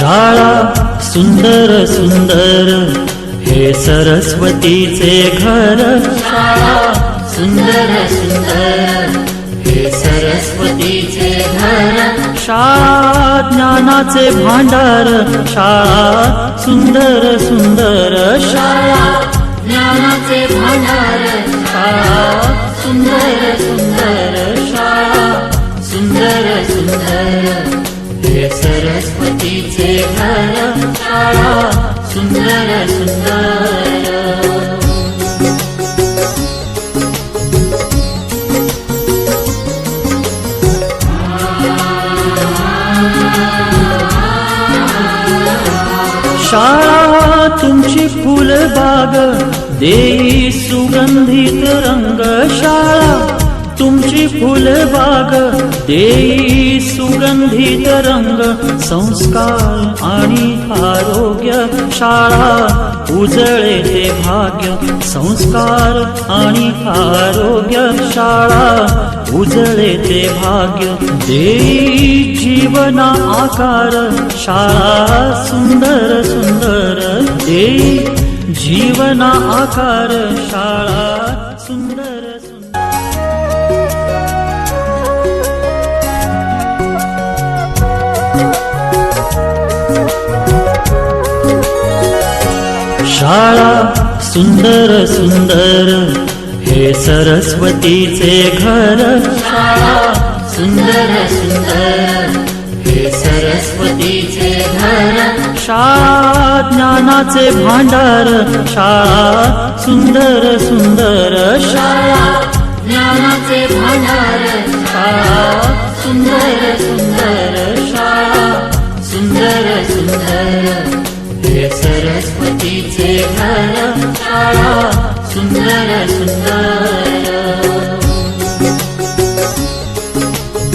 शाळा सुंदर सुंदर हे सरस्वतीचे घर. शाळा सुंदर सुंदर हे सरस्वतीचे घर. शाळा ज्ञानाचे भांडार. शाळा सुंदर सुंदर. शाळा ज्ञानाचे भांडार. शाळा सुंदर सुंदर. शाळा सुंदर सुंदर हे सरस्वतीचे घर. शाळा सुंदर सुंदर. शाळा तुमची फुलबाग देई सुगंधित रंग. शाळा तुमची फुलबाग देई सुगंधित रंग. संस्कार आणि आरोग्य शाळा उजळे ते भाग्य. संस्कार आणि आरोग्य शाळा उजळे ते भाग्य. देई जीवना आकार. शाळा सुंदर सुंदर देई जीवना आकार. शाळा सुंदर सुंदर. शाळा सुंदर सुंदर हे सरस्वतीचे घर. शाळा सुंदर सुंदर हे सरस्वतीचे घर. शाळा ज्ञानाचे भांडार. शाळा सुंदर सुंदर. शाळा ज्ञानाचे भांडार. शाळा सुंदर सुंदर. शाळा सुंदर सुंदर हे सरस्वतीचे घर. शाळा सुंदर सुंदर.